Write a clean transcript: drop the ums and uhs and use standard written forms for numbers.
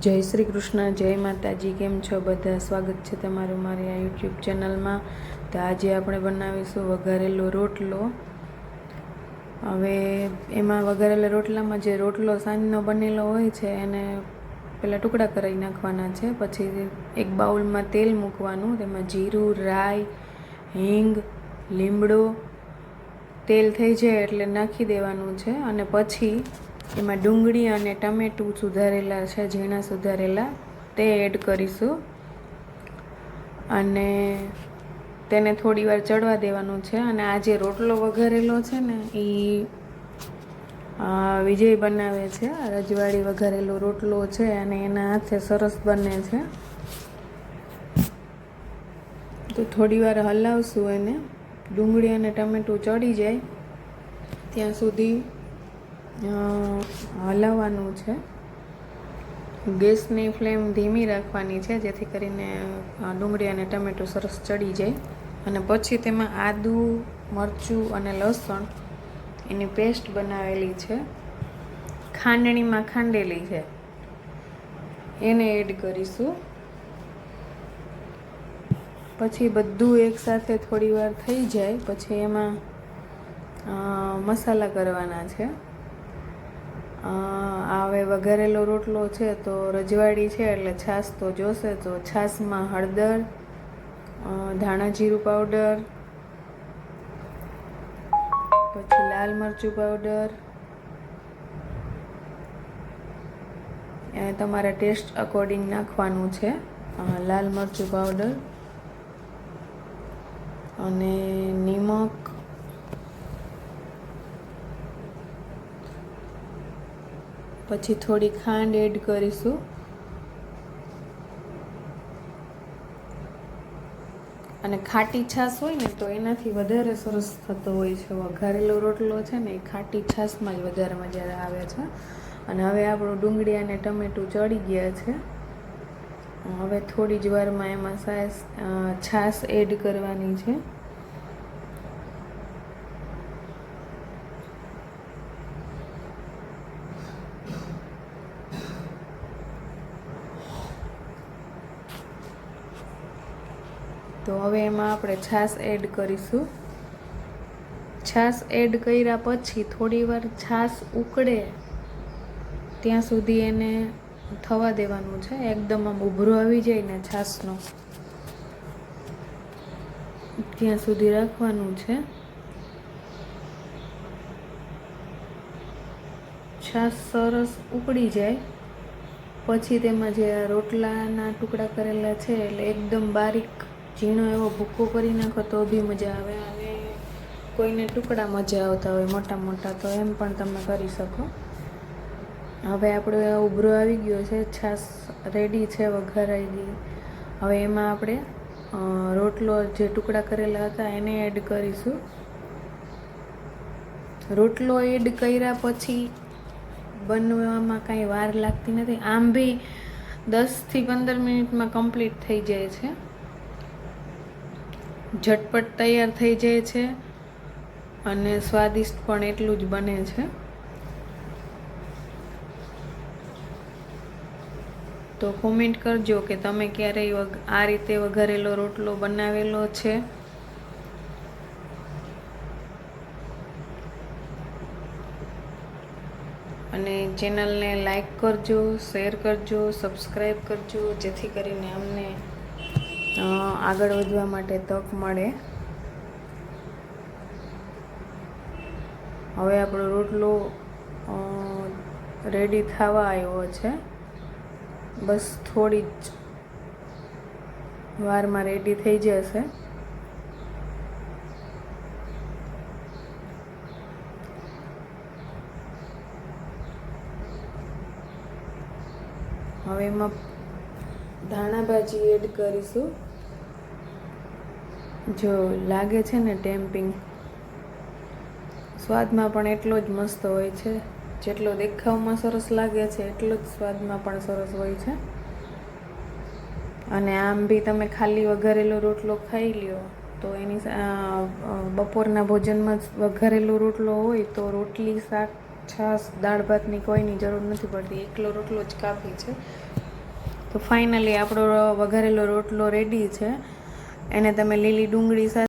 જય શ્રી કૃષ્ણ, જય માતાજી. કેમ છો બધા? સ્વાગત છે તમારું મારી આ યુટ્યુબ ચેનલમાં. તો આજે આપણે બનાવીશું વઘારેલો રોટલો. હવે એમાં વઘારેલા રોટલામાં જે રોટલો સાંજનો બનેલો હોય છે એને પહેલાં ટુકડા કરાવી નાખવાના છે. પછી એક બાઉલમાં તેલ મૂકવાનું, તેમાં જીરું, રાઈ, હિંગ, લીમડો તેલ થઈ જાય એટલે નાખી દેવાનું છે. અને પછી એમાં ડુંગળી અને ટમેટું સુધારેલા છે, ઝીણા સુધારેલા, તે એડ કરીશું અને તેને થોડી વાર ચડવા દેવાનું છે. અને આ જે રોટલો વઘારેલો છે ને એ વિજય બનાવે છે, રજવાડી વઘારેલો રોટલો છે અને એના હાથે સરસ બને છે. તો થોડી વાર હલાવશું એને, ડુંગળી અને ટમેટું ચડી જાય ત્યાં સુધી હલાવવાનું છે. ગેસની ફ્લેમ ધીમી રાખવાની છે જેથી કરીને ડુંગળી અને ટમેટું સરસ ચડી જાય. અને પછી તેમાં આદું, મરચું અને લસણ એની પેસ્ટ બનાવેલી છે, ખાંડણીમાં ખાંડેલી છે, એને એડ કરીશું. પછી બધું એકસાથે થોડી વાર થઈ જાય પછી એમાં મસાલા કરવાના છે. હવે વઘારેલો રોટલો છે તો રજવાડી છે એટલે છાશ તો જોશે. તો છાશમાં હળદર, ધાણા જીરું પાવડર, પછી લાલ મરચું પાવડર, તમારા ટેસ્ટ અકોર્ડિંગ નાખવાનું છે. લાલ મરચું પાવડર અને નિમક, પછી થોડી ખાંડ એડ કરીશું. અને ખાટી છાશ હોય ને તો એનાથી વધારે સરસ થતો હોય છે. વઘારેલો રોટલો છે ને એ ખાટી છાશમાં જ વધારે મજા આવે છે. અને હવે આપણું ડુંગળી અને ટમેટું ચડી ગયા છે. હવે થોડી જ વારમાં એમાં છાશ એડ કરવાની છે. તો હવે એમાં આપણે છાશ એડ કરીશું. છાશ એડ કર્યા પછી થોડી વાર છાશ ઉકળે ત્યાં સુધી એને થવા દેવાનું છે. એકદમ આમ ઉભરો આવી જાય ને છાશનો ત્યાં સુધી રાખવાનું છે. છાશ સરસ ઉકળી જાય પછી તેમાં જે રોટલાના ટુકડા કરેલા છે એટલે એકદમ બારીક ઝીણો એવો ભૂકો કરી નાખો તો બી મજા આવે. અને કોઈને ટુકડા મજા આવતા હોય મોટા મોટા તો એમ પણ તમે કરી શકો. હવે આપણો ઉભરો આવી ગયો છે, છાશ રેડી છે, વઘારાઈ ગઈ. હવે એમાં આપણે રોટલો જે ટુકડા કરેલા હતા એને એડ કરીશું. રોટલો એડ કર્યા પછી બનવામાં કાંઈ વાર લાગતી નથી. આમ બી 10થી 15 મિનિટમાં કમ્પ્લીટ થઈ જાય છે, ઝટપટ તૈયાર થઈ જાય છે અને સ્વાદિષ્ટ પણ એટલું જ બને છે. તો કોમેન્ટ કરજો કે તમે ક્યારેય આ રીતે વઘારેલો રોટલો બનાવેલો છે. અને ચેનલને લાઈક કરજો, શેર કરજો, સબસ્ક્રાઈબ કરજો જેથી કરીને અમને આગળ વધવા માટે તક મળે. હવે આપણો રોટલો રેડી થવા આવ્યો છે. બસ થોડી જ વારમાં રેડી થઈ જશે. હવે એમાં ધાણા ભાજી એડ કરીશું. જો લાગે છે ને ટેમ્પિંગ, સ્વાદમાં પણ એટલો જ મસ્ત હોય છે. જેટલો દેખાવમાં સરસ લાગે છે એટલો જ સ્વાદમાં પણ સરસ હોય છે. અને આમ બી તમે ખાલી વઘારેલો રોટલો ખાઈ લ્યો તો એની બપોરના ભોજનમાં વઘારેલો રોટલો હોય તો રોટલી, શાક, છાશ, દાળ ભાતની કોઈની જરૂર નથી પડતી. એકલો રોટલો જ કાફી છે. તો ફાઇનલી આપણો વઘારેલો રોટલો રેડી છે. એને તમે લીલી ડુંગળી સાથે